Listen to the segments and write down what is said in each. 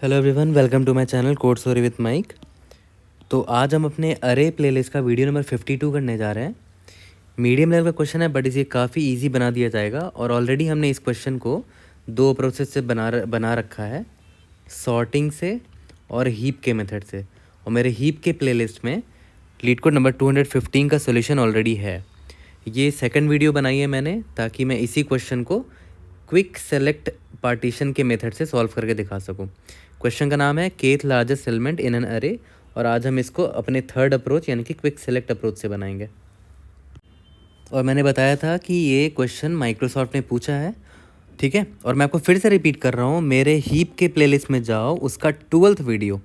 Hello everyone, welcome to my channel code story with Mike. तो आज हम अपने अरे प्लेलिस्ट का वीडियो नंबर 52 करने जा रहे हैं। मीडियम लेवल का क्वेश्चन है बट इसे काफ़ी इजी बना दिया जाएगा और ऑलरेडी हमने इस क्वेश्चन को दो प्रोसेस से बना रखा है, सॉर्टिंग से और हीप के मेथड से। और मेरे हीप के प्लेलिस्ट में लीड कोड नंबर 215 का सोल्यूशन ऑलरेडी है। ये सेकंड वीडियो बनाई है मैंने ताकि मैं इसी क्वेश्चन को क्विक सेलेक्ट पार्टीशन के मेथड से सॉल्व करके दिखा सकूं। क्वेश्चन का नाम है kth largest element in an अरे और आज हम इसको अपने थर्ड अप्रोच यानी कि क्विक सेलेक्ट अप्रोच से बनाएंगे। और मैंने बताया था कि ये क्वेश्चन माइक्रोसॉफ्ट ने पूछा है, ठीक है। और मैं आपको फिर से रिपीट कर रहा हूँ, मेरे हीप के प्लेलिस्ट में जाओ, उसका 12th वीडियो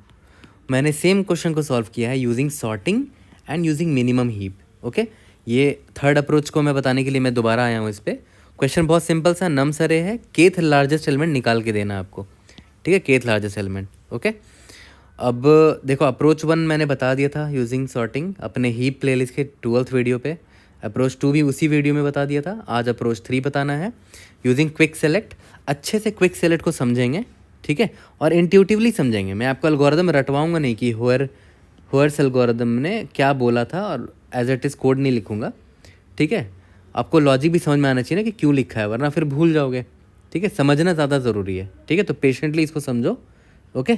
मैंने सेम क्वेश्चन को सॉल्व किया है using sorting and using minimum heap. Okay, ये थर्ड अप्रोच को मैं बताने के लिए मैं दोबारा आया हूँ इस पर। क्वेश्चन बहुत सिंपल सा, नम्स अरे है, केथ लार्जेस्ट एलिमेंट निकाल के देना आपको, ठीक है, केथ लार्जेस्ट एलिमेंट। ओके, अब देखो अप्रोच 1 मैंने बता दिया था यूजिंग सॉर्टिंग अपने हीप प्लेलिस्ट के 12th वीडियो पे। अप्रोच 2 भी उसी वीडियो में बता दिया था। आज अप्रोच 3 बताना है यूजिंग क्विक सेलेक्ट। अच्छे से क्विक सेलेक्ट को समझेंगे, ठीक है, और इंट्यूटिवली समझेंगे। मैं आपको एल्गोरिदम रटवाऊंगा नहीं कि होयर्स एल्गोरिदम ने क्या बोला था और एज इट इज़ कोड नहीं लिखूंगा, ठीक है। आपको लॉजिक भी समझ में आना चाहिए ना कि क्यों लिखा है, वरना फिर भूल जाओगे, ठीक है। समझना ज़्यादा ज़रूरी है, ठीक है। तो पेशेंटली इसको समझो। ओके,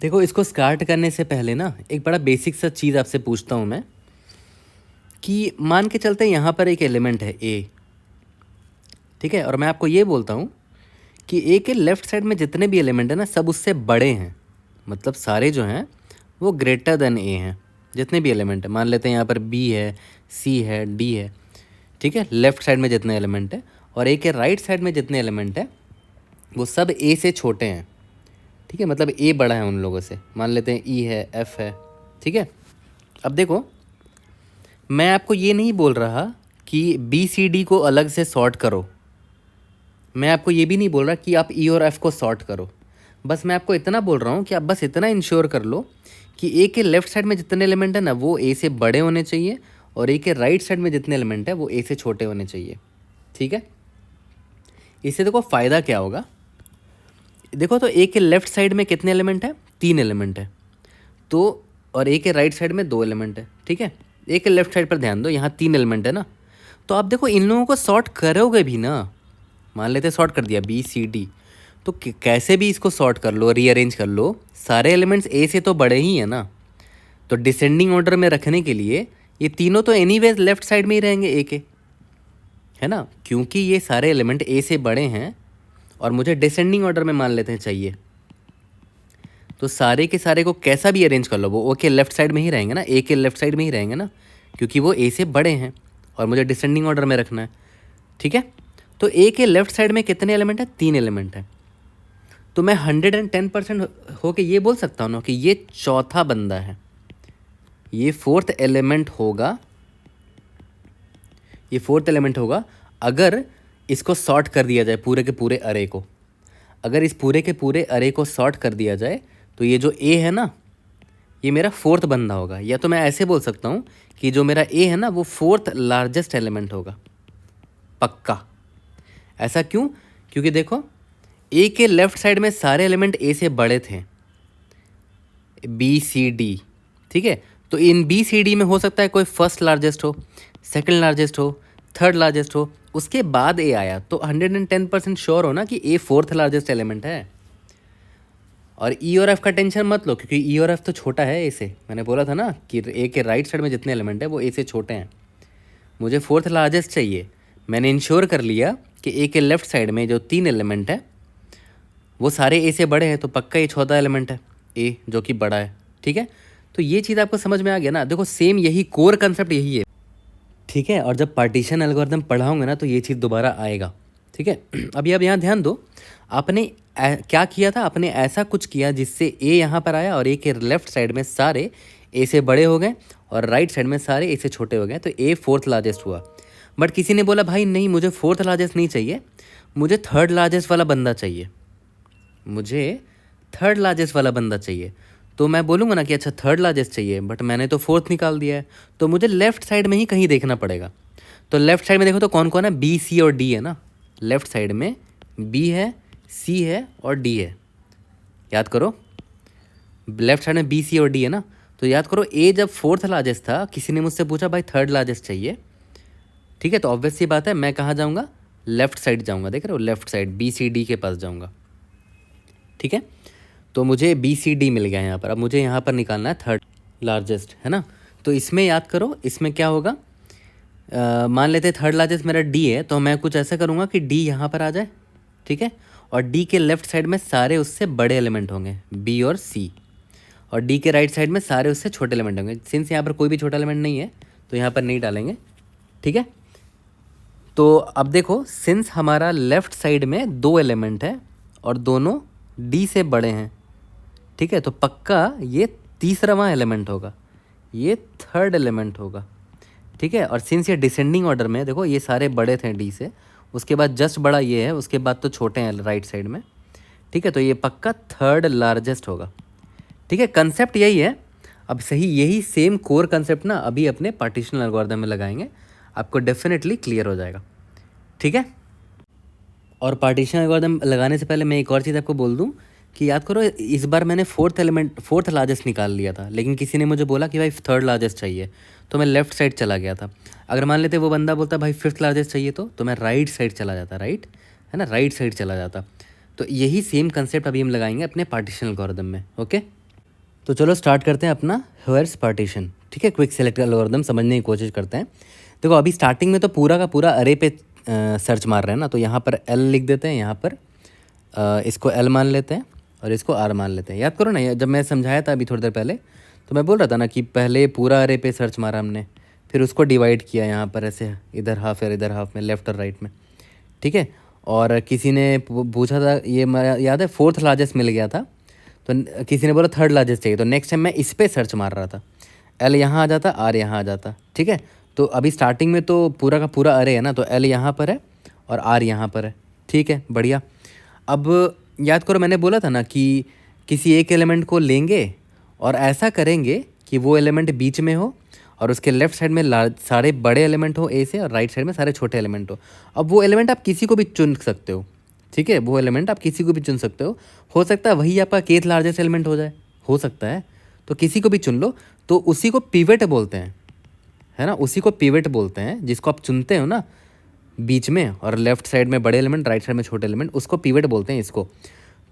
देखो इसको स्टार्ट करने से पहले ना एक बड़ा बेसिक सा चीज़ आपसे पूछता हूँ मैं कि मान के चलते हैं यहाँ पर एक एलिमेंट है ए, ठीक है, और मैं आपको ये बोलता हूँ कि ए के लेफ्ट साइड में जितने भी एलिमेंट हैं ना सब उससे बड़े हैं, मतलब सारे जो हैं वो ग्रेटर देन ए हैं। जितने भी एलिमेंट है, मान लेते हैं यहाँ पर बी है, सी है, डी है, ठीक है, लेफ्ट साइड में जितने एलिमेंट है, और ए के राइट साइड में जितने एलिमेंट है वो सब ए से छोटे हैं, ठीक है, मतलब ए बड़ा है उन लोगों से। मान लेते हैं ई है, एफ है, ठीक है। अब देखो मैं आपको ये नहीं बोल रहा कि बी सी डी को अलग से सॉर्ट करो, मैं आपको ये भी नहीं बोल रहा कि आप ई और एफ को सॉर्ट करो। बस मैं आपको इतना बोल रहा हूँ कि आप बस इतना इंश्योर कर लो कि ए के लेफ्ट साइड में जितने एलिमेंट है ना वो ए से बड़े होने चाहिए और ए के राइट साइड में जितने एलिमेंट है वो ए से छोटे होने चाहिए, ठीक है। इससे देखो फ़ायदा क्या होगा, देखो तो ए के लेफ्ट साइड में कितने एलिमेंट है, 3 एलिमेंट है, तो और ए के राइट साइड में 2 एलिमेंट है, ठीक है। ए के लेफ्ट साइड पर ध्यान दो, यहाँ 3 एलिमेंट है ना, तो आप देखो इन लोगों को सॉर्ट करोगे भी ना। मान लेते सॉर्ट कर दिया बी सी डी, तो कैसे भी इसको सॉर्ट कर लो, रीअरेंज कर लो, सारे एलिमेंट्स ए से तो बड़े ही हैं ना। तो डिसेंडिंग ऑर्डर में रखने के लिए ये तीनों तो एनीवेज लेफ्ट साइड में ही रहेंगे ए के, है ना, क्योंकि ये सारे एलिमेंट ए से बड़े हैं और मुझे डिसेंडिंग ऑर्डर में मान लेते हैं चाहिए। तो सारे के सारे को कैसा भी अरेंज कर लो वो ओ के लेफ्ट साइड में ही रहेंगे ना, ए के लेफ्ट साइड में ही रहेंगे ना, क्योंकि वो ए से बड़े हैं और मुझे डिसेंडिंग ऑर्डर में रखना है, ठीक है। तो ए के लेफ्ट साइड में कितने एलिमेंट है, 3 एलिमेंट है। तो मैं 110% होके ये बोल सकता हूँ ना कि ये चौथा बंदा है, ये फोर्थ एलिमेंट होगा, ये फोर्थ एलिमेंट होगा अगर इसको सॉर्ट कर दिया जाए पूरे के पूरे अरे को। अगर इस पूरे के पूरे अरे को सॉर्ट कर दिया जाए तो ये जो ए है ना ये मेरा फोर्थ बंदा होगा, या तो मैं ऐसे बोल सकता हूँ कि जो मेरा ए है ना वो फोर्थ लार्जेस्ट एलिमेंट होगा, पक्का। ऐसा क्यों, क्योंकि देखो ए के लेफ्ट साइड में सारे एलिमेंट ए से बड़े थे, बी सी डी, ठीक है। तो इन बी सी डी में हो सकता है कोई फर्स्ट लार्जेस्ट हो, सेकंड लार्जेस्ट हो, थर्ड लार्जेस्ट हो, उसके बाद ए आया, तो 110% श्योर हो ना कि ए फोर्थ लार्जेस्ट एलिमेंट है। और ई और एफ का टेंशन मत लो, क्योंकि ई और एफ तो छोटा है ए से। मैंने बोला था ना कि ए के राइट साइड में जितने एलिमेंट है वो ए से छोटे हैं, मुझे फोर्थ लार्जेस्ट चाहिए। मैंने इंश्योर कर लिया कि ए के लेफ्ट साइड में जो 3 एलिमेंट है वो सारे ए से बड़े हैं, तो पक्का ये चौथा एलिमेंट है ए जो कि बड़ा है, ठीक है। तो ये चीज़ आपको समझ में आ गया ना। देखो सेम यही कोर कंसेप्ट यही है, ठीक है। और जब पार्टीशन एल्गोरिथम पढ़ाऊंगा ना तो ये चीज़ दोबारा आएगा, ठीक है। अभी आप यहाँ ध्यान दो, आपने क्या किया था, आपने ऐसा कुछ किया जिससे ए यहाँ पर आया और ए के लेफ्ट साइड में सारे ए से बड़े हो गए और राइट साइड में सारे ए से छोटे हो गए, तो ए फोर्थ लार्जेस्ट हुआ। बट किसी ने बोला भाई नहीं, मुझे फोर्थ लार्जेस्ट नहीं चाहिए, मुझे थर्ड लार्जेस्ट वाला बंदा चाहिए, मुझे थर्ड लार्जेस्ट वाला बंदा चाहिए। तो मैं बोलूँगा ना कि अच्छा थर्ड लार्जेस्ट चाहिए, बट मैंने तो फोर्थ निकाल दिया है, तो मुझे लेफ्ट साइड में ही कहीं देखना पड़ेगा। तो लेफ्ट साइड में देखो तो कौन कौन है, बी सी और डी है ना, लेफ्ट साइड में बी है, सी है और डी है, याद करो, लेफ्ट साइड में बी सी और डी है ना, तो याद करो ए जब फोर्थ लार्जेस्ट था, किसी ने मुझसे पूछा भाई थर्ड लार्जेस्ट चाहिए, ठीक है, तो ऑब्वियस सी बात है मैं कहाँ जाऊँगा, लेफ्ट साइड जाऊँगा, देख रहे हो, left side B C D के पास जाऊँगा, ठीक है। तो मुझे बी सी डी मिल गया यहाँ पर। अब मुझे यहाँ पर निकालना है थर्ड लार्जेस्ट, है ना। तो इसमें याद करो, इसमें क्या होगा, मान लेते हैं थर्ड लार्जेस्ट मेरा डी है, तो मैं कुछ ऐसा करूँगा कि डी यहाँ पर आ जाए, ठीक है, और डी के लेफ्ट साइड में सारे उससे बड़े एलिमेंट होंगे बी और सी, और डी के राइट साइड में सारे उससे छोटे एलिमेंट होंगे। सिंस यहाँ पर कोई भी छोटा एलिमेंट नहीं है तो यहाँ पर नहीं डालेंगे, ठीक है। तो अब देखो, सिंस हमारा लेफ्ट साइड में दो एलिमेंट है और दोनों डी से बड़े हैं, ठीक है, तो पक्का ये तीसरा एलिमेंट होगा, ये थर्ड एलिमेंट होगा, ठीक है। और सिंस ये डिसेंडिंग ऑर्डर में, देखो ये सारे बड़े थे डी से, उसके बाद जस्ट बड़ा ये है, उसके बाद तो छोटे हैं राइट साइड में, ठीक है, तो ये पक्का थर्ड लार्जेस्ट होगा, ठीक है। कंसेप्ट यही है। अब सही यही सेम कोर कंसेप्ट ना अभी अपने पार्टीशनल एल्गोरिथम में लगाएंगे, आपको डेफिनेटली क्लियर हो जाएगा, ठीक है। और पार्टीशन एल्गोरिथम लगाने से पहले मैं एक और चीज़ आपको बोल दूं कि याद करो, इस बार मैंने फोर्थ लार्जेस्ट निकाल लिया था, लेकिन किसी ने मुझे बोला कि भाई थर्ड लार्जेस्ट चाहिए, तो मैं लेफ्ट साइड चला गया था। अगर मान लेते वो बंदा बोलता भाई फिफ्थ लार्जेस्ट चाहिए, तो मैं राइट साइड चला जाता, राइट है ना, राइट साइड चला जाता। तो यही सेम कंसेप्ट अभी हम लगाएंगे अपने पार्टीशन एल्गोरिथम में, ओके। तो चलो स्टार्ट करते हैं अपना हेयर्स पार्टीशन, ठीक है। क्विक सेलेक्ट एल्गोरिथम समझने की कोशिश करते हैं। देखो अभी स्टार्टिंग में तो पूरा का पूरा अरे पे सर्च मार रहे हैं ना, तो यहाँ पर एल लिख देते हैं, यहाँ पर इसको एल मान लेते हैं और इसको आर मान लेते हैं। याद करो ना, जब मैं समझाया था अभी थोड़ी देर पहले, तो मैं बोल रहा था ना कि पहले पूरा अरे पे सर्च मारा हमने, फिर उसको डिवाइड किया यहाँ पर ऐसे, इधर हाफ और इधर हाफ में, लेफ्ट और राइट में, ठीक है। और किसी ने पूछा था, ये मेरा याद है फोर्थ लार्जेस्ट मिल गया था, तो किसी ने बोला थर्ड लार्जेस्ट चाहिए, तो नेक्स्ट टाइम मैं इस पर सर्च मार रहा था, एल यहाँ आ जाता, आर यहाँ आ जाता, ठीक है। तो अभी स्टार्टिंग में तो पूरा का पूरा अरे है ना, तो एल यहाँ पर है और आर यहाँ पर है, ठीक है, बढ़िया। अब याद करो, मैंने बोला था ना कि किसी एक एलिमेंट को लेंगे और ऐसा करेंगे कि वो एलिमेंट बीच में हो और उसके लेफ्ट साइड में सारे बड़े एलिमेंट हो ए से, और राइट साइड में सारे छोटे एलिमेंट हो। अब वो एलिमेंट आप किसी को भी चुन सकते हो, ठीक है, वो एलिमेंट आप किसी को भी चुन सकते हो सकता है वही आपका केथ लार्जेस्ट एलिमेंट हो जाए, हो सकता है, तो किसी को भी चुन लो, तो उसी को पिवट बोलते हैं, है ना, उसी को पिवट बोलते हैं, जिसको आप चुनते हो ना बीच में और लेफ्ट साइड में बड़े एलिमेंट, राइट साइड में छोटे एलिमेंट, उसको पिवट बोलते हैं इसको।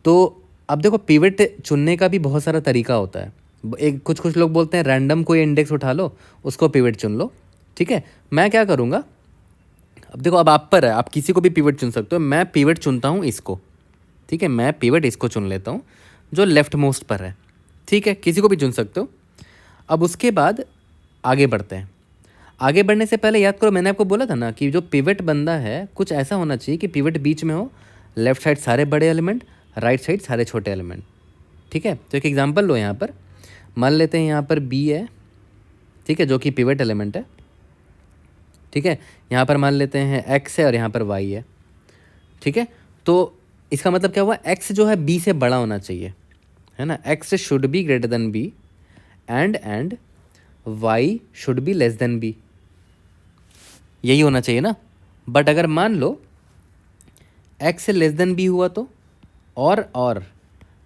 तो अब देखो, पिवट चुनने का भी बहुत सारा तरीका होता है। एक कुछ लोग बोलते हैं रैंडम कोई इंडेक्स उठा लो, उसको पिवट चुन लो, ठीक है। मैं क्या करूँगा, अब देखो, अब आप पर है, आप किसी को भी पिवट चुन सकते हो, मैं पिवट चुनता हूँ इसको, ठीक है, मैं पिवट इसको चुन लेता हूँ जो लेफ्ट मोस्ट पर है, ठीक है, किसी को भी चुन सकते हो। अब उसके बाद आगे बढ़ते हैं। आगे बढ़ने से पहले याद करो, मैंने आपको बोला था ना कि जो पिवट बंदा है कुछ ऐसा होना चाहिए कि पिवट बीच में हो, लेफ्ट साइड सारे बड़े एलिमेंट, राइट साइड सारे छोटे एलिमेंट, ठीक है। तो एक एग्जांपल लो, यहाँ पर मान लेते हैं यहाँ पर बी है, ठीक है, जो कि पिवट एलिमेंट है, ठीक है। यहाँ पर मान लेते हैं एक्स है और यहाँ पर वाई है, ठीक है। तो इसका मतलब क्या हुआ, एक्स जो है बी से बड़ा होना चाहिए, है ना, X should be greater than B and Y should be less than B, यही होना चाहिए ना। बट अगर मान लो एक्स से लेस देन बी हुआ तो, और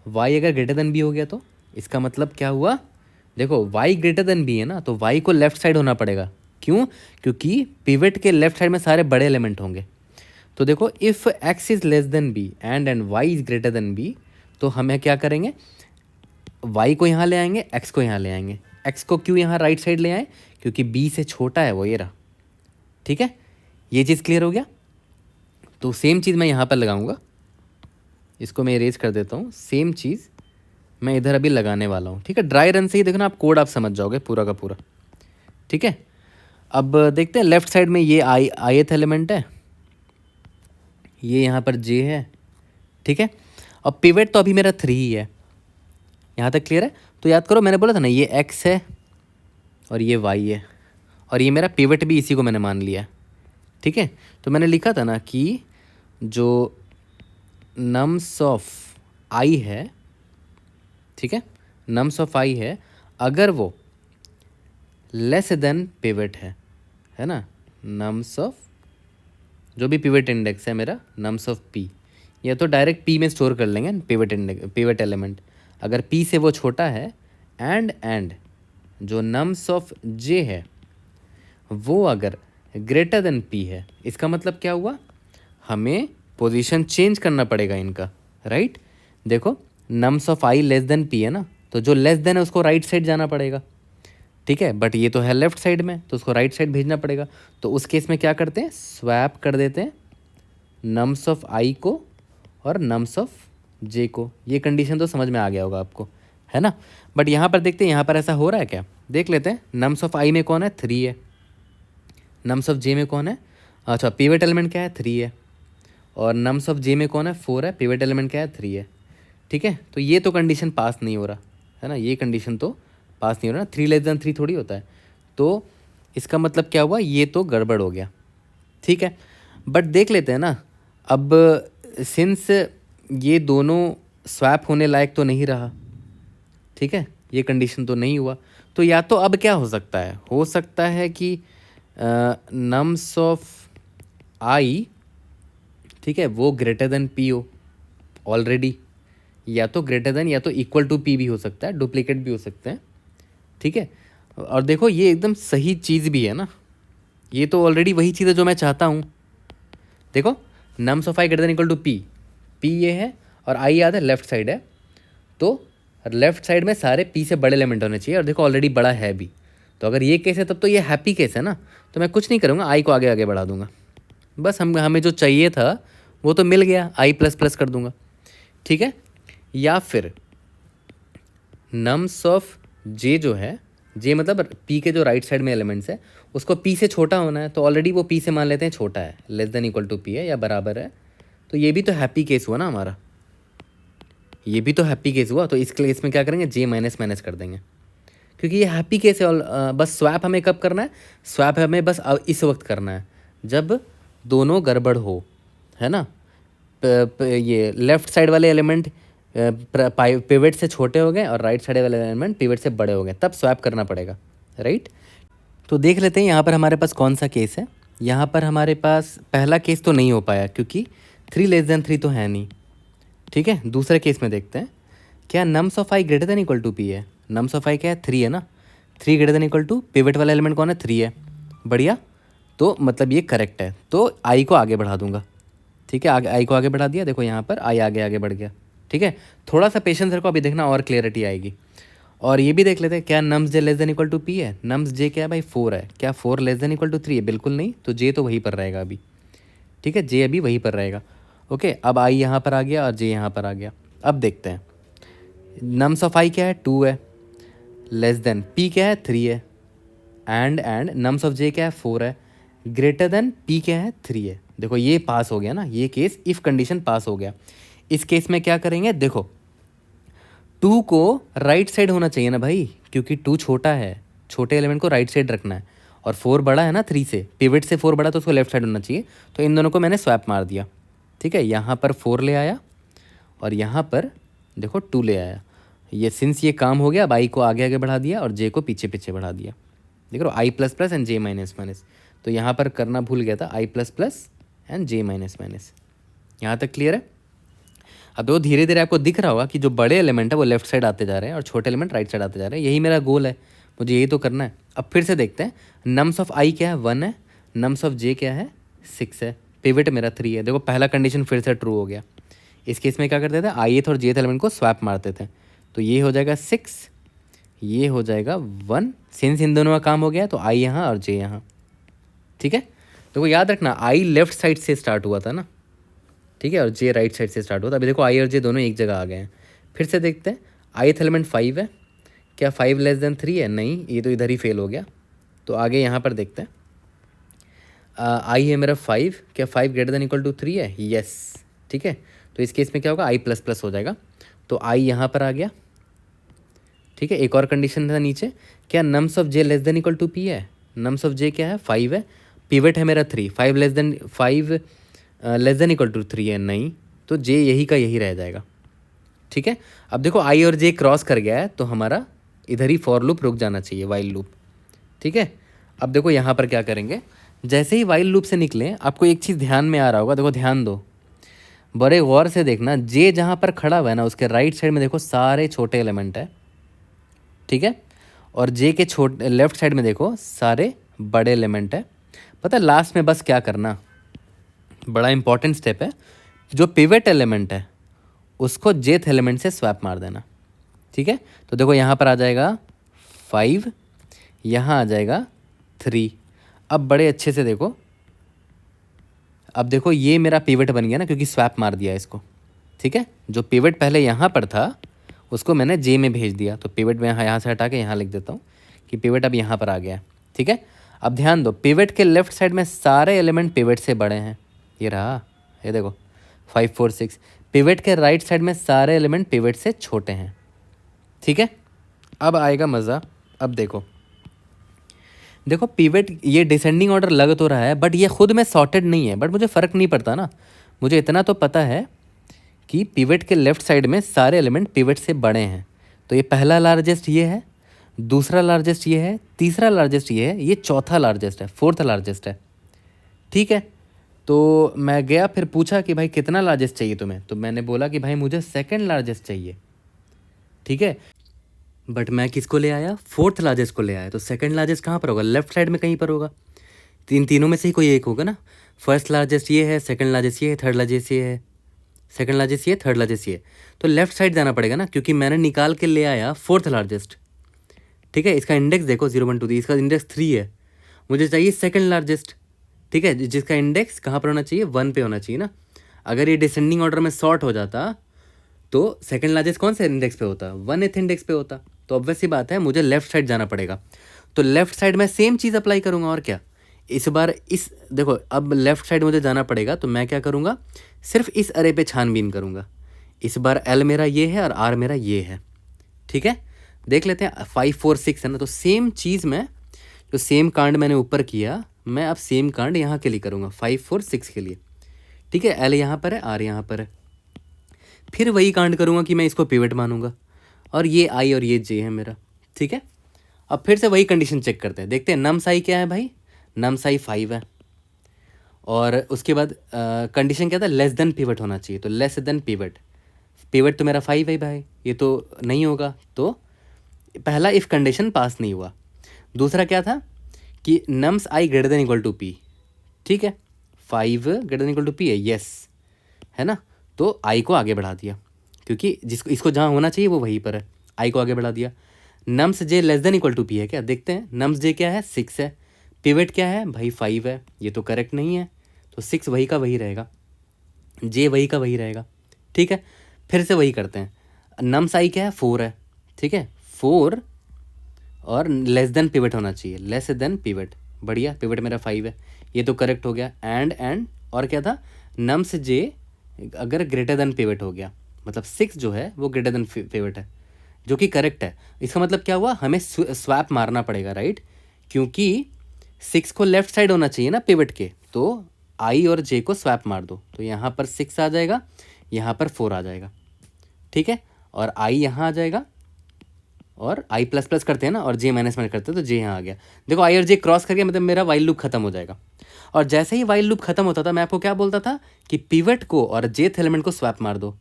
वाई अगर ग्रेटर देन बी हो गया, तो इसका मतलब क्या हुआ, देखो वाई ग्रेटर देन बी है ना, तो वाई को लेफ्ट साइड होना पड़ेगा, क्यों, क्योंकि पिवट के लेफ्ट साइड में सारे बड़े एलिमेंट होंगे। तो देखो, if X is less than B and Y is greater than B, तो हमें क्या करेंगे, वाई को यहाँ ले आएंगे, एक्स को यहाँ ले आएंगे। एक्स को क्यों यहाँ राइट साइड ले आए, क्योंकि बी से छोटा है वो, ये रहा, ठीक है। ये चीज़ क्लियर हो गया। तो सेम चीज़ मैं यहाँ पर लगाऊंगा, इसको मैं इरेज कर देता हूँ, सेम चीज़ मैं इधर अभी लगाने वाला हूँ, ठीक है। ड्राई रन से ही देखो ना, आप कोड आप समझ जाओगे पूरा का पूरा, ठीक है। अब देखते हैं, लेफ्ट साइड में ये ith एलिमेंट है, ये यहाँ पर जे है, ठीक है। अब पिवट तो अभी मेरा 3 ही है, यहाँ तक क्लियर है। तो याद करो, मैंने बोला था ना ये x है और ये y है, और ये मेरा पिवट भी इसी को मैंने मान लिया है, ठीक है। तो मैंने लिखा था ना कि जो नम्स ऑफ i है, ठीक है, नम्स ऑफ i है, अगर वो लेस देन पिवट है ना, नम्स ऑफ जो भी पिवट इंडेक्स है मेरा, नम्स ऑफ p, या तो डायरेक्ट पी में स्टोर कर लेंगे पिवट एलिमेंट। अगर पी से वो छोटा है एंड जो नम्स ऑफ जे है वो अगर ग्रेटर देन पी है, इसका मतलब क्या हुआ, हमें पोजीशन चेंज करना पड़ेगा इनका, राइट। देखो nums of I less than P है ना, तो जो लेस देन है उसको राइट साइड जाना पड़ेगा, ठीक है। बट ये तो है लेफ्ट साइड में, तो उसको राइट साइड भेजना पड़ेगा। तो उस केस में क्या करते हैं, स्वैप कर देते हैं नम्स ऑफ आई को और नम्स ऑफ जे को। ये कंडीशन तो समझ में आ गया होगा आपको, है ना। बट यहाँ पर देखते हैं यहाँ पर ऐसा हो रहा है क्या, देख लेते हैं। नम्स ऑफ आई में कौन है, 3 है। नम्स ऑफ जे में कौन है, अच्छा पिवट एलिमेंट क्या है, 3 है। और नम्स ऑफ जे में कौन है, 4 है। पिवट एलिमेंट क्या है, 3 है, ठीक है। तो ये तो कंडीशन पास नहीं हो रहा है ना, ये कंडीशन तो पास नहीं हो रहा ना, 3 लेस देन 3 थोड़ी होता है। तो इसका मतलब क्या हुआ, ये तो गड़बड़ हो गया, ठीक है। बट देख लेते हैं ना, अब सिंस ये दोनों स्वैप होने लायक तो नहीं रहा, ठीक है, ये कंडीशन तो नहीं हुआ। तो या तो अब क्या हो सकता है कि नम्स ऑफ आई, ठीक है, वो ग्रेटर देन पी हो ऑलरेडी, या तो ग्रेटर देन या तो इक्वल टू पी भी हो सकता है, डुप्लीकेट भी हो सकते हैं, ठीक है। और देखो ये एकदम सही चीज़ भी है ना, ये तो ऑलरेडी वही चीज़ है जो मैं चाहता हूँ। देखो nums of I greater than equal to P, P ये है और आई याद है लेफ्ट साइड है, तो लेफ्ट साइड में सारे पी से बड़े एलिमेंट होने चाहिए, और देखो ऑलरेडी बड़ा है भी। तो अगर ये केस है तब तो ये हैप्पी केस है ना, तो मैं कुछ नहीं करूँगा, आई को आगे आगे बढ़ा दूंगा, बस हमें जो चाहिए था वो तो मिल गया, आई प्लस प्लस कर दूंगा, ठीक है। या फिर नम्स ऑफ जे जो है, जे मतलब पी के जो राइट साइड में एलिमेंट्स है उसको पी से छोटा होना है, तो ऑलरेडी वो पी से मान लेते हैं छोटा है, less than equal to P है या बराबर है, तो ये भी तो हैप्पी केस हुआ ना हमारा, ये भी तो हैप्पी केस हुआ। तो इस केस में क्या करेंगे, जे माइनस माइनस कर देंगे, क्योंकि ये हैप्पी केस है। बस स्वैप हमें कब करना है, स्वैप हमें बस इस वक्त करना है जब दोनों गड़बड़ हो, है ना। ये लेफ्ट साइड वाले एलिमेंट पिवट से छोटे हो गए और राइट साइड वाले एलिमेंट पिवट से बड़े हो गए, तब स्वैप करना पड़ेगा, राइट। तो देख लेते हैं यहाँ पर हमारे पास कौन सा केस है। यहाँ पर हमारे पास पहला केस तो नहीं हो पाया क्योंकि 3 लेस देन 3 तो है नहीं, ठीक है। दूसरे केस में देखते हैं, क्या nums of I greater than equal to P है। नम्स ऑफ आई क्या है, 3 है ना, 3 greater than equal to pivot वाला एलिमेंट कौन है, 3 है, बढ़िया। तो मतलब ये करेक्ट है, तो आई को आगे बढ़ा दूंगा, ठीक है। आगे आई को आगे बढ़ा दिया, देखो यहाँ पर आई आगे आगे बढ़ गया, ठीक है। थोड़ा सा पेशेंस रखो, अभी देखना और क्लियरिटी आएगी। और ये भी देख लेते हैं, क्या nums J less than equal to P है। नम्स जे क्या है भाई, 4 है, क्या 4 लेस देन इक्वल टू 3 है, बिल्कुल नहीं, तो जे तो वहीं पर रहेगा अभी, ठीक है, जे अभी वहीं पर रहेगा, ओके। अब आई यहाँ पर आ गया और जे यहाँ पर आ गया। अब देखते हैं नम्स ऑफ आई क्या है, 2 है, लेस देन पी क्या है, 3 है, एंड नम्स ऑफ जे क्या है, 4 है, ग्रेटर देन पी क्या है, 3 है। देखो ये पास हो गया ना, ये केस इफ़ कंडीशन पास हो गया। इस केस में क्या करेंगे, देखो 2 को राइट साइड होना चाहिए ना भाई, क्योंकि 2 छोटा है, छोटे एलिमेंट को राइट साइड रखना है, और 4 बड़ा है ना 3 से, पिवट से 4 बड़ा तो उसको लेफ्ट साइड होना चाहिए। तो इन दोनों को मैंने स्वैप मार दिया, ठीक है। यहाँ पर 4 ले आया और यहाँ पर देखो 2 ले आया। ये सिंस ये काम हो गया, अब आई को आगे आगे बढ़ा दिया और जे को पीछे पीछे बढ़ा दिया, देख रहे हो, i plus plus and j minus minus. तो यहाँ पर करना भूल गया था, i plus plus and j minus minus. यहाँ तक क्लियर है। अब वो धीरे धीरे आपको दिख रहा होगा कि जो बड़े एलिमेंट है वो लेफ्ट साइड आते जा रहे हैं और छोटे एलिमेंट राइट साइड आते जा रहे हैं, यही मेरा गोल है, मुझे यही तो करना है। अब फिर से देखते हैं, नम्स ऑफ आई क्या है, 1 है, नम्स ऑफ जे क्या है, 6 है, पिवट मेरा 3 है। देखो पहला कंडीशन फिर से ट्रू हो गया। इस केस में क्या करते थे, आईथ और जेथ एलिमेंट को स्वैप मारते थे, तो ये हो जाएगा 6, ये हो जाएगा 1। सिंस इन दोनों का काम हो गया तो आई यहाँ और जे यहाँ, ठीक है। तो याद रखना, आई लेफ्ट साइड से स्टार्ट हुआ था ना, ठीक है, और जे राइट साइड से स्टार्ट हुआ था। अभी देखो आई और जे दोनों एक जगह आ गए हैं। फिर से देखते हैं, आईथ एलिमेंट 5 है, क्या 5 लेस देन 3 है, नहीं, ये तो इधर ही फेल हो गया। तो आगे यहाँ पर देखते हैं, आई है मेरा 5, क्या 5 ग्रेटर देन इक्वल टू 3 है, यस, ठीक है। तो इस केस में क्या होगा, आई प्लस प्लस हो जाएगा, तो आई यहाँ पर आ गया, ठीक है। एक और कंडीशन था नीचे, क्या nums of J less than equal to P है। नम्स ऑफ जे क्या है, 5 है, पिवट है मेरा 3, 5 लेस देन इक्वल टू 3 है, नहीं, तो जे यही का यही रह जाएगा, ठीक है। अब देखो आई और जे क्रॉस कर गया है, तो हमारा इधर ही फॉर लूप रुक जाना चाहिए, वाइल लूप, ठीक है। अब देखो यहाँ पर क्या करेंगे, जैसे ही वाइल लूप से निकलें, आपको एक चीज़ ध्यान में आ रहा होगा, देखो ध्यान दो, बड़े गौर से देखना, जे जहाँ पर खड़ा हुआ है ना उसके राइट साइड में देखो सारे छोटे एलिमेंट है, ठीक है, और जे के छोटे लेफ्ट साइड में देखो सारे बड़े एलिमेंट है। पता है लास्ट में बस क्या करना, बड़ा इंपॉर्टेंट स्टेप है, जो पिवट एलिमेंट है उसको जेथ एलिमेंट से स्वैप मार देना, ठीक है। तो देखो यहाँ पर आ जाएगा 5, यहाँ आ जाएगा 3। अब बड़े अच्छे से देखो, अब देखो ये मेरा पिवट बन गया ना क्योंकि स्वैप मार दिया इसको, ठीक है। जो पिवट पहले यहाँ पर था उसको मैंने जे में भेज दिया, तो पिवट में यहाँ से हटा के यहाँ लिख देता हूँ कि पिवट अब यहाँ पर आ गया, ठीक है। अब ध्यान दो, पिवट के लेफ्ट साइड में सारे एलिमेंट पिवट से बड़े हैं, ये रहा, ये देखो 5 4 6। पिवट के राइट साइड में सारे एलिमेंट पिवट से छोटे हैं, ठीक है। अब आएगा मज़ा। अब देखो देखो पिवट ये डिसेंडिंग ऑर्डर लग तो रहा है बट ये खुद में सॉर्टेड नहीं है, बट मुझे फ़र्क नहीं पड़ता ना, मुझे इतना तो पता है कि पिवट के लेफ्ट साइड में सारे एलिमेंट पिवट से बड़े हैं। तो ये पहला लार्जेस्ट ये है, दूसरा लार्जेस्ट ये है, तीसरा लार्जेस्ट ये है, ये चौथा लार्जेस्ट है, फोर्थ लार्जेस्ट है, ठीक है। तो मैं गया फिर पूछा कि भाई कितना लार्जेस्ट चाहिए तुम्हें, तो मैंने बोला कि भाई मुझे सेकंड लार्जेस्ट चाहिए, ठीक है। बट मैं किसको ले आया, फोर्थ लार्जेस्ट को ले आया, तो सेकंड लार्जेस्ट कहाँ पर होगा, लेफ्ट साइड में कहीं पर होगा, तीनों में से ही कोई एक होगा ना। फर्स्ट लार्जेस्ट ये है, सेकंड लार्जेस्ट ये है, थर्ड लार्जेस्ट ये है, सेकंड लार्जेस्ट ये, थर्ड लार्जेस्ट ये, तो लेफ्ट साइड जाना पड़ेगा ना क्योंकि मैंने निकाल के ले आया फोर्थ लार्जेस्ट, ठीक है। इसका इंडेक्स देखो 0 1 2 3, इसका इंडेक्स 3 है, मुझे चाहिए सेकंड लार्जेस्ट, ठीक है, जिसका इंडेक्स कहाँ पर होना चाहिए, 1 पे होना चाहिए ना। अगर ये डिसेंडिंग ऑर्डर में सॉर्ट हो जाता तो सेकंड लार्जेस्ट कौन से इंडेक्स पे होता, 1th इंडेक्स पे होता, तो ऑब्वियस सी बात है मुझे लेफ्ट साइड जाना पड़ेगा। तो लेफ्ट साइड में सेम चीज़ अप्लाई करूँगा, और क्या, इस बार इस देखो अब लेफ्ट साइड मुझे जाना पड़ेगा, तो मैं क्या करूँगा, सिर्फ इस अरे पे छानबीन करूँगा। इस बार एल मेरा ये है और आर मेरा ये है, ठीक है। देख लेते हैं 5 4 6 है ना, तो सेम चीज़ में जो सेम कांड मैंने ऊपर किया मैं अब सेम कांड यहाँ के लिए करूँगा 5 4 6 के लिए, ठीक है। एल यहाँ पर है, आर यहाँ पर है, फिर वही कांड करूँगा कि मैं इसको पिवट मानूंगा, और ये आई और ये जे है मेरा, ठीक है। अब फिर से वही कंडीशन चेक करते हैं, देखते हैं नम्स आई क्या है भाई, नम्स आई 5 है, और उसके बाद कंडीशन क्या था, लेस देन पिवट होना चाहिए, तो लेस देन पिवट, पिवट तो मेरा 5 है भाई, ये तो नहीं होगा, तो पहला इफ़ कंडीशन पास नहीं हुआ। दूसरा क्या था कि nums I greater than equal to P, ठीक है, 5 greater than equal to P है, यस है ना, तो आई को आगे बढ़ा दिया क्योंकि जिसको इसको जहाँ होना चाहिए वो वहीं पर है, आई को आगे बढ़ा दिया। Nums J less than equal to P है क्या, देखते हैं, नम्स जे क्या है 6 है, पिवट क्या है भाई 5 है, ये तो करेक्ट नहीं है, तो 6 वही का वही रहेगा, जे वही का वही रहेगा, ठीक है। फिर से वही करते हैं, नम्स आई क्या है 4 है, ठीक है, 4 और लेस देन पिवट होना चाहिए, लेस देन पिवट, बढ़िया, पिवट मेरा 5 है, ये तो करेक्ट हो गया। एंड और क्या था, नम्स जे अगर ग्रेटर देन पिवट हो गया, मतलब 6 जो है वो ग्रेटर देन पिवट है, जो कि करेक्ट है। इसका मतलब क्या हुआ, हमें स्वैप मारना पड़ेगा, राइट, क्योंकि 6 को लेफ्ट साइड होना चाहिए ना पिवट के, तो आई और जे को स्वैप मार दो, तो यहाँ पर 6 आ जाएगा, यहाँ पर 4 आ जाएगा, ठीक है, और आई यहाँ आ जाएगा, और आई प्लस प्लस करते हैं ना और जे माइनस माइनस करते हैं, तो जे यहाँ आ गया। देखो आई और जे क्रॉस करके मतलब मेरा वाइल लूप खत्म हो जाएगा, और जैसे ही वाइल लूप खत्म होता था मैं आपको क्या बोलता था कि पिवट को और जेथ एलिमेंट को स्वैप मार दो,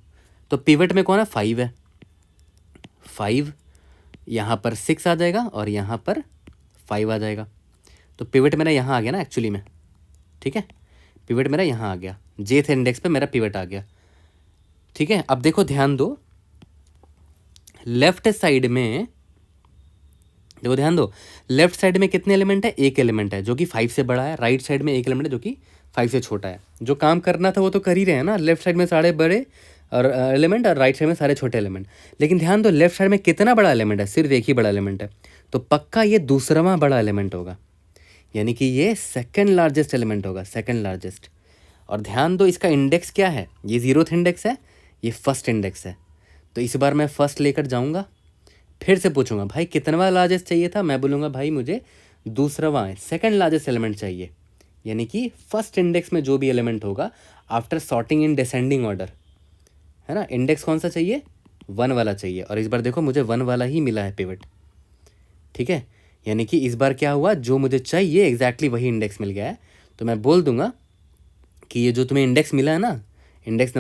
तो पिवट में कौन है 5 है, 5 यहाँ पर 6 आ जाएगा और यहाँ पर 5 आ जाएगा, तो पिवट मेरा यहाँ आ गया ना एक्चुअली में, ठीक है, पिवट मेरा यहाँ आ गया, जेथ इंडेक्स पे मेरा पिवट आ गया, ठीक है। अब देखो ध्यान दो, लेफ्ट साइड में देखो, ध्यान दो, लेफ्ट साइड में कितने एलिमेंट है, एक एलिमेंट है जो कि 5 से बड़ा है, राइट साइड में एक एलिमेंट है जो कि 5 से छोटा है। जो काम करना था वो तो कर ही रहे हैं ना, लेफ्ट साइड में सारे बड़े और एलिमेंट और राइट साइड में सारे छोटे एलिमेंट, लेकिन ध्यान दो लेफ्ट साइड में कितना बड़ा एलिमेंट है, सिर्फ एक ही बड़ा एलिमेंट है, तो पक्का ये दूसरा बड़ा एलिमेंट होगा, यानी कि ये सेकेंड लार्जेस्ट एलिमेंट होगा, सेकेंड लार्जेस्ट। और ध्यान दो इसका इंडेक्स क्या है, ये 0th इंडेक्स है, ये फर्स्ट इंडेक्स है, तो इस बार मैं फर्स्ट लेकर जाऊँगा, फिर से पूछूंगा भाई कितनवा लार्जेस्ट चाहिए था, मैं बोलूँगा भाई मुझे दूसरा सेकंड लार्जेस्ट एलिमेंट चाहिए, यानी कि फर्स्ट इंडेक्स में जो भी एलिमेंट होगा after sorting in descending order, है ना, इंडेक्स कौन सा चाहिए, 1 वाला चाहिए, और इस बार देखो मुझे 1 वाला ही मिला है पिवट, ठीक है, यानी कि इस बार क्या हुआ, जो मुझे चाहिए एग्जैक्टली वही इंडेक्स मिल गया है, तो मैं बोल दूंगा कि ये जो तुम्हें इंडेक्स मिला है ना, इंडेक्स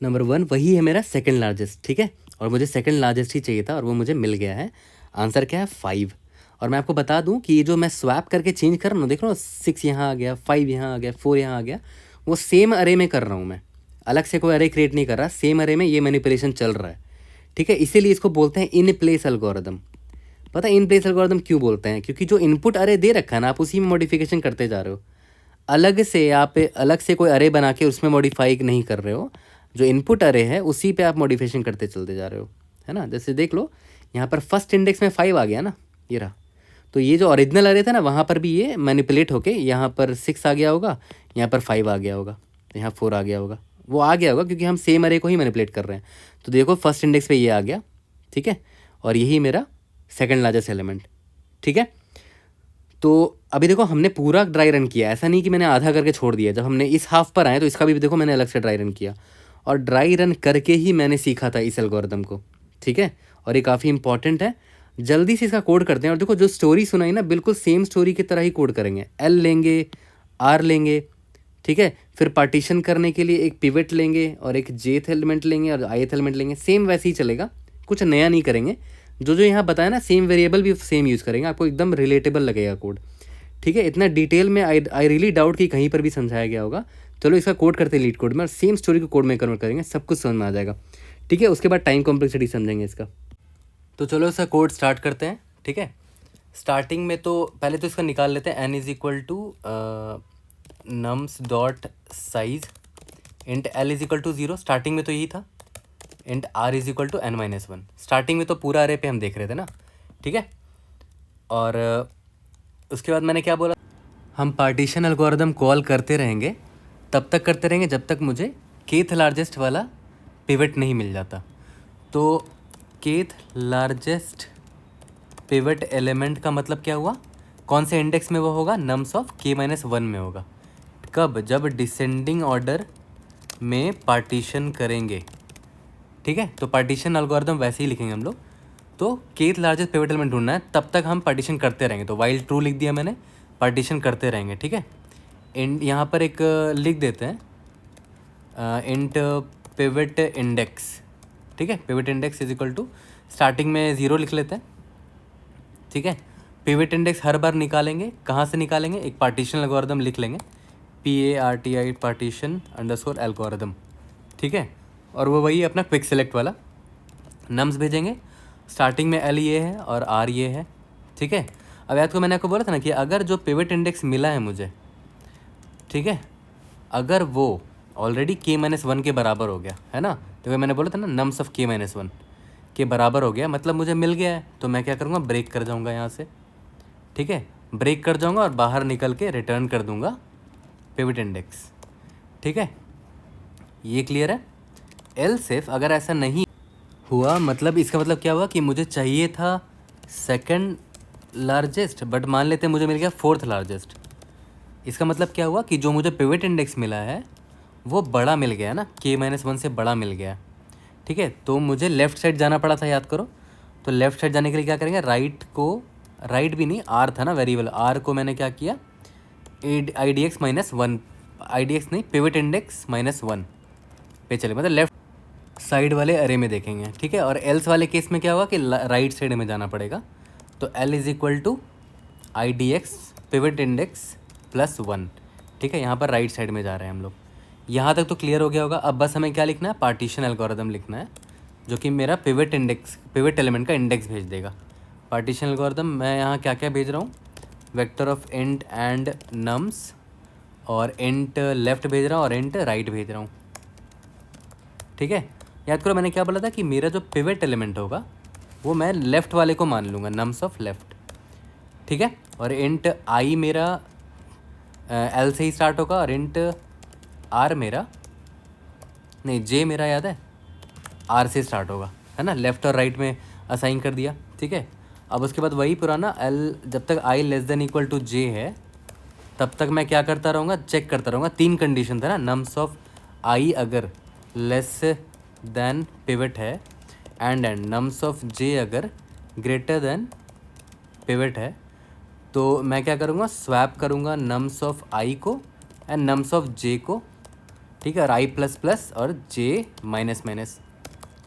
नंबर 1 वही है मेरा सेकंड लार्जेस्ट, ठीक है, और मुझे सेकंड लार्जेस्ट ही चाहिए था और वो मुझे मिल गया है। आंसर क्या है 5। और मैं आपको बता दूं कि ये जो मैं स्वैप करके चेंज कर रहा हूँ, देख रहा हूँ 6 यहाँ आ गया, 5 यहाँ आ गया, 4 यहाँ आ गया, वो सेम अरे में कर रहा हूँ मैं, अलग से कोई अरे क्रिएट नहीं कर रहा, सेम अरे में ये मैनिपुलेशन चल रहा है, ठीक है। इसीलिए इसको बोलते हैं इन प्लेस एल्गोरिदम। पता है इन प्लेस एल्गोरिदम क्यों बोलते हैं? क्योंकि जो इनपुट अरे दे रखा है ना, आप उसी में मॉडिफिकेशन करते जा रहे हो, अलग से कोई अरे बना के उसमें मॉडिफाई नहीं कर रहे हो, जो इनपुट अरे है उसी पे आप मॉडिफिकेशन करते चलते जा रहे हो, है ना। जैसे देख लो यहाँ पर फर्स्ट इंडेक्स में 5 आ गया ना, ये रहा, तो ये जो ओरिजिनल अरे था ना वहाँ पर भी ये मैनिपुलेट होके यहाँ पर 6 आ गया होगा, यहाँ पर 5 आ गया होगा, यहाँ 4 आ गया होगा, वो आ गया होगा क्योंकि हम सेम अरे को ही मैनिपुलेट कर रहे हैं। तो देखो फर्स्ट इंडेक्स पे ये आ गया, ठीक है, और यही मेरा सेकंड लार्जेस्ट एलिमेंट, ठीक है। तो अभी देखो हमने पूरा ड्राई रन किया, ऐसा नहीं कि मैंने आधा करके छोड़ दिया। जब हमने इस हाफ पर आए तो इसका भी देखो मैंने अलग से ड्राई रन किया, और ड्राई रन करके ही मैंने सीखा था इस एल्गोरिदम को, ठीक है। और ये काफ़ी इंपॉर्टेंट है, जल्दी से इसका कोड करते हैं। और देखो जो स्टोरी सुनाई ना, बिल्कुल सेम स्टोरी की तरह ही कोड करेंगे। एल लेंगे, आर लेंगे, ठीक है, फिर पार्टीशन करने के लिए एक पिवट लेंगे और एक जेथ एलिमेंट लेंगे और आईथ एलिमेंट लेंगे, सेम वैसे ही चलेगा, कुछ नया नहीं करेंगे। जो जो यहाँ बताया ना सेम वेरिएबल भी सेम यूज़ करेंगे, आपको एकदम रिलेटेबल लगेगा कोड, ठीक है। इतना डिटेल में आई रियली डाउट कि कहीं पर भी समझाया गया होगा। चलो इसका कोड करते हैं लीड कोड में, और सेम स्टोरी को कोड में कन्वर्ट करेंगे, सब कुछ समझ में आ जाएगा, ठीक है। उसके बाद टाइम कॉम्प्लेक्सिटी समझेंगे इसका। तो चलो इसका कोड स्टार्ट करते हैं, ठीक है। स्टार्टिंग में तो पहले तो इसका निकाल लेते हैं, n is equal to nums dot size int l is equal to 0, starting में तो यही था, int r is equal to n-1। Starting में तो पूरा अरे पे हम देख रहे थे ना, ठीक है। और उसके बाद मैंने क्या बोला, हम पार्टीशन एल्गोरिदम कॉल करते रहेंगे, तब तक करते रहेंगे जब तक मुझे kth लार्जेस्ट वाला पिवट नहीं मिल जाता। तो kth लार्जेस्ट पिवट एलिमेंट का मतलब क्या हुआ, कौन से इंडेक्स में वो होगा, नम्स ऑफ k-1 में होगा। कब? जब डिसेंडिंग ऑर्डर में पार्टीशन करेंगे, ठीक है। तो पार्टीशन एल्गोरिदम वैसे ही लिखेंगे हम लोग। तो kth लार्जेस्ट पिवट एलिमेंट ढूंढना है, तब तक हम पार्टीशन करते रहेंगे। तो वाइल ट्रू लिख दिया मैंने, पार्टीशन करते रहेंगे, ठीक है। इंट यहाँ पर एक लिख देते हैं, इंट पिवट इंडेक्स, ठीक है। Pivot index is equal to, starting में 0 लिख लेते हैं, ठीक है। पिवट इंडेक्स हर बार निकालेंगे, कहाँ से निकालेंगे, एक पार्टीशन एल्गोरिदम लिख लेंगे, PARTI पार्टीशन अंडरस्कोर एल्गोरिदम, ठीक है। और वो वही अपना क्विक सेलेक्ट वाला नम्स भेजेंगे, स्टार्टिंग में L ये है और R ये है, ठीक है। अब याद को मैंने आपको बोला था ना कि अगर जो पिवट इंडेक्स मिला है मुझे, ठीक है, अगर वो ऑलरेडी k-1 के बराबर हो गया है ना, तो मैंने बोला था ना नम्स ऑफ k-1 के बराबर हो गया, मतलब मुझे मिल गया है। तो मैं क्या करूँगा, ब्रेक कर जाऊँगा यहाँ से, ठीक है, ब्रेक कर जाऊँगा और बाहर निकल के रिटर्न कर दूँगा पिवट इंडेक्स, ठीक है। ये क्लियर है। एल सिर्फ अगर ऐसा नहीं हुआ, मतलब इसका मतलब क्या हुआ कि मुझे चाहिए था सेकंड लार्जेस्ट, बट मान लेते हैं मुझे मिल गया फोर्थ लार्जेस्ट। इसका मतलब क्या हुआ कि जो मुझे पिवट इंडेक्स मिला है वो बड़ा मिल गया ना, k-1 से बड़ा मिल गया, ठीक है। तो मुझे लेफ़्ट साइड जाना पड़ा था, याद करो। तो लेफ़्ट साइड जाने के लिए क्या करेंगे, राइट भी नहीं, आर था ना वेरिएबल, आर को मैंने क्या किया, IDX -1, IDX नहीं, पिवट इंडेक्स -1 पे चले, मतलब लेफ्ट साइड वाले अरे में देखेंगे, ठीक है। और एल्स वाले केस में क्या होगा कि राइट साइड में जाना पड़ेगा। तो L is equal to IDX pivot index +1, ठीक है। यहाँ पर राइट साइड में जा रहे हैं हम लोग। यहाँ तक तो क्लियर हो गया होगा। अब बस हमें क्या लिखना है, पार्टीशन एल्गोरिदम लिखना है, जो कि मेरा पिवट एलिमेंट का इंडेक्स भेज देगा। पार्टीशन एल्गोरिदम मैं यहाँ क्या क्या भेज रहा हूँ, vector of int and nums, और इंट लेफ़्ट भेज रहा हूँ और इंट राइट भेज रहा हूँ, ठीक है। याद करो मैंने क्या बोला था कि मेरा जो पिवट एलिमेंट होगा वो मैं लेफ़्ट वाले को मान लूँगा, नम्स ऑफ लेफ़्ट, ठीक है। और इंट आई मेरा L से ही स्टार्ट होगा, और इंट R मेरा नहीं, J मेरा याद है R से स्टार्ट होगा, है ना, लेफ़्ट और राइट में असाइन कर दिया, ठीक है। अब उसके बाद वही पुराना L, जब तक I < J है तब तक मैं क्या करता रहूँगा, चेक करता रहूँगा। 3 कंडीशन था ना, नम्स ऑफ I अगर लेस देन पिवट है, एंड नम्स ऑफ J अगर ग्रेटर देन पिवट है, तो मैं क्या करूँगा, स्वैप करूँगा नम्स ऑफ I को एंड नम्स ऑफ J को ठीक है, और आई प्लस प्लस और जे माइनस माइनस।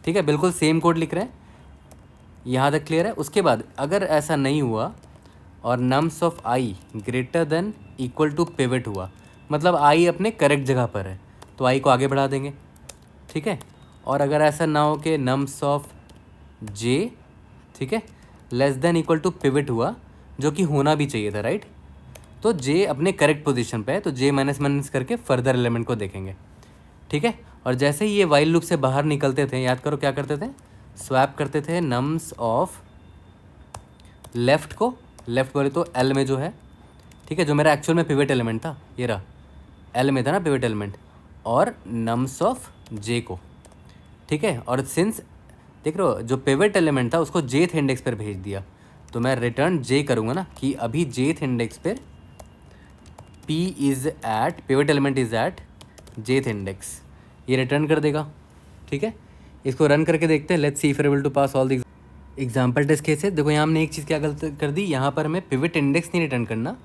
ठीक है, बिल्कुल सेम कोड लिख रहे हैं, यहाँ तक क्लियर है। उसके बाद अगर ऐसा नहीं हुआ और nums of I greater than equal to pivot हुआ, मतलब आई अपने करेक्ट जगह पर है, तो आई को आगे बढ़ा देंगे। ठीक है, और अगर ऐसा ना हो कि नम्स ऑफ जे, ठीक है, less than equal to pivot हुआ, जो कि होना भी चाहिए था, राइट, तो जे अपने करेक्ट पोजीशन पे है, तो जे माइनस माइनस करके फर्दर एलिमेंट को देखेंगे। ठीक है, और जैसे ही ये वाइल लूप से बाहर निकलते थे, याद करो क्या करते थे, स्वैप करते थे नम्स ऑफ लेफ़्ट को, लेफ़्ट बोले तो एल में जो है, ठीक है, जो मेरा एक्चुअल में पिवट एलिमेंट था, ये रहा एल में था ना पिवट एलिमेंट, और नम्स ऑफ जे को। ठीक है, और सिंस देख रहे हो जो पिवट एलिमेंट था उसको जेथ इंडेक्स पर भेज दिया, तो मैं रिटर्न जे करूँगा ना कि अभी जेथ इंडेक्स पर P is at pivot element is at jth index, ये रिटर्न कर देगा। ठीक है, इसको रन करके देखते हैं, let's see if able to pass all the example test cases. देखो यहाँ हमने एक चीज़ क्या गलत कर दी, यहाँ पर हमें पिवट इंडेक्स नहीं रिटर्न करना,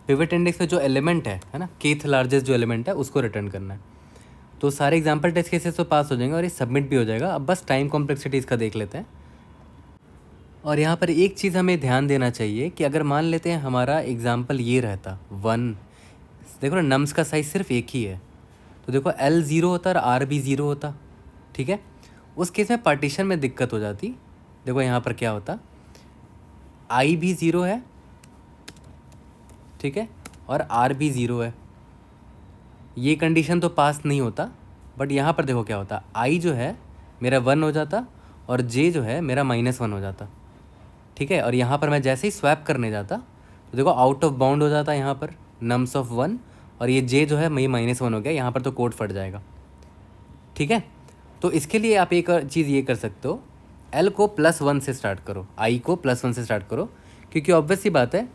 पिवट इंडेक्स में जो एलिमेंट है ना, केथ लार्जेस्ट जो एलिमेंट है उसको रिटर्न करना है। तो सारे एग्जाम्पल टेस्ट केसेस तो पास हो जाएंगे और ये सबमिट भी हो जाएगा। अब बस टाइम कॉम्प्लेक्सिटी इसका देख लेते हैं। और यहाँ पर एक चीज़ हमें ध्यान देना चाहिए कि अगर मान लेते हैं हमारा एग्जाम्पल ये रहता 1, देखो ना नम्स का साइज़ सिर्फ एक ही है, तो देखो L 0 होता और R भी 0 होता। ठीक है, उस केस में पार्टीशन में दिक्कत हो जाती। देखो यहाँ पर क्या होता, I भी 0 है, ठीक है, और R भी 0 है, ये कंडीशन तो पास नहीं होता। बट यहाँ पर देखो क्या होता, I जो है मेरा 1 हो जाता और J जो है मेरा -1 हो जाता। ठीक है, और यहाँ पर मैं जैसे ही स्वैप करने जाता तो देखो आउट ऑफ बाउंड हो जाता यहाँ पर नम्स ऑफ 1, और ये J जो है ये -1 हो गया, यहाँ पर तो कोड फट जाएगा। ठीक है, तो इसके लिए आप एक चीज़ ये कर सकते हो, L को +1 से स्टार्ट करो, I को +1 से स्टार्ट करो, क्योंकि ऑब्वियस सी बात है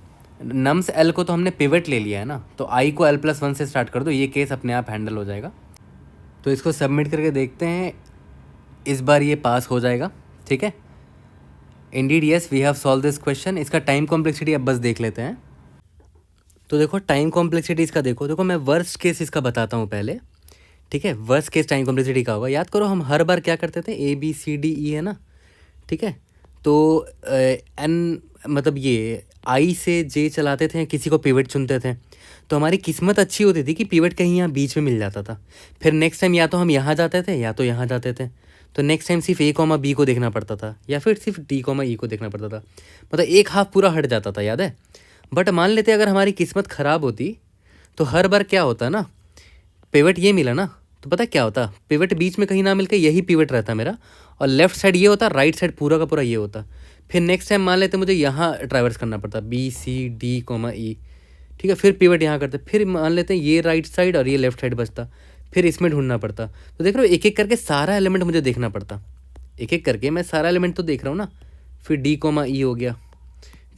नम्स L को तो हमने पिवट ले लिया है ना, तो I को L+1 से स्टार्ट कर दो, ये केस अपने आप हैंडल हो जाएगा। तो इसको सबमिट करके देखते हैं, इस बार ये पास हो जाएगा। ठीक है, indeed yes we have solve this question. इसका टाइम कॉम्प्लेक्सिटी अब बस देख लेते हैं। तो देखो टाइम कॉम्प्लेक्सिटी इसका देखो मैं वर्स्ट केस इसका बताता हूँ पहले। ठीक है, वर्स्ट केस टाइम कॉम्प्लेक्सिटी का होगा, याद करो हम हर बार क्या करते थे, ABCDE है ना। ठीक है, तो N मतलब ये I से J चलाते थे, किसी को पिवट चुनते थे, तो हमारी किस्मत अच्छी होती थी कि पिवट कहीं यहाँ बीच में मिल जाता था। फिर नेक्स्ट टाइम या तो हम यहाँ जाते थे या तो यहाँ जाते थे, तो नेक्स्ट टाइम सिर्फ A, B को देखना पड़ता था या फिर सिर्फ D, E को देखना पड़ता था, मतलब एक हाफ पूरा हट जाता था, याद है। बट मान लेते अगर हमारी किस्मत ख़राब होती तो हर बार क्या होता ना, पिवट ये मिला ना, तो पता क्या होता, पिवट बीच में कहीं ना मिलकर यही पिवट रहता मेरा, और लेफ्ट साइड ये होता, राइट साइड पूरा का पूरा ये होता। फिर नेक्स्ट टाइम मान लेते मुझे यहाँ ट्रैवर्स करना पड़ता BCD, E। ठीक है, फिर पिवट यहाँ करते, फिर मान लेते हैं ये राइट साइड और ये लेफ्ट साइड बचता, फिर इसमें ढूंढना पड़ता। तो देख रहे हो एक एक करके सारा एलिमेंट मुझे देखना पड़ता, एक एक करके मैं सारा एलिमेंट तो देख रहा हूँ ना। फिर D, E हो गया,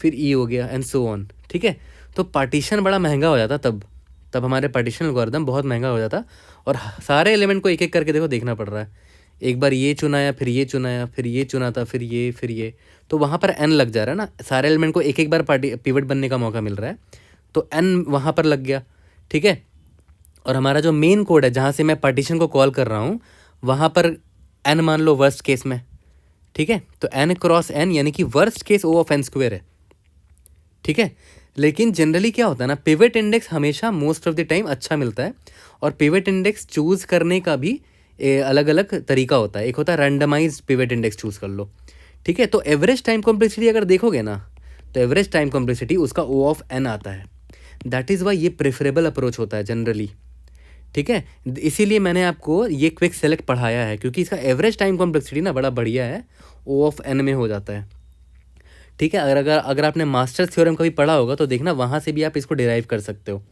फिर E हो गया, एंड सो ऑन। ठीक है, तो पार्टीशन बड़ा महंगा हो जाता तब हमारे पार्टीशन एल्गोरिथम बहुत महंगा हो जाता, और सारे एलिमेंट को एक एक करके देखो देखना पड़ रहा है। एक बार ये चुनाया, फिर ये चुनाया, फिर ये चुना था, फिर ये, तो वहाँ पर N लग जा रहा है ना, सारे एलिमेंट को एक एक बार पिवट बनने का मौका मिल रहा है, तो N वहाँ पर लग गया। ठीक है, और हमारा जो मेन कोड है जहाँ से मैं पार्टीशन को कॉल कर रहा हूँ, वहाँ पर N मान लो वर्स्ट केस में। ठीक है, तो N क्रॉस N यानी कि वर्स्ट केस O(n)² है। ठीक है, लेकिन जनरली क्या होता है ना, पिवट इंडेक्स हमेशा मोस्ट ऑफ द टाइम अच्छा मिलता है, और पिवट इंडेक्स चूज़ करने का भी अलग अलग तरीका होता है। एक होता है रैंडमाइज्ड पिवट इंडेक्स चूज़ कर लो। ठीक है, तो एवरेज टाइम कॉम्प्लेक्सिटी अगर देखोगे ना, तो एवरेज टाइम कॉम्प्लेक्सिटी उसका O(n) आता है। दैट इज़ वाई ये प्रेफरेबल अप्रोच होता है जनरली। ठीक है, इसीलिए मैंने आपको ये क्विक सेलेक्ट पढ़ाया है, क्योंकि इसका एवरेज टाइम कॉम्प्लेक्सिटी ना बड़ा बढ़िया है, O(n) में हो जाता है। ठीक है, अगर आपने मास्टर्स थ्योरम कभी पढ़ा होगा तो देखना वहाँ से भी आप इसको डिराइव कर सकते हो।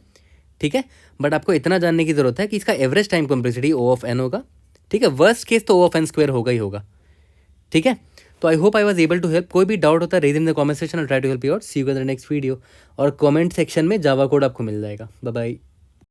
ठीक है, बट आपको इतना जानने की ज़रूरत है कि इसका एवरेज टाइम कॉम्प्लेक्सिटी O(n) होगा। ठीक है, वर्स्ट केस तो O(n)² होगा ही होगा। ठीक है, तो I hope I was able to help. कोई भी डाउट होता है raise in the comment section, और try to help you out. See you in the next video, और कमेंट सेक्शन में जावा कोड आपको मिल जाएगा। Bye bye.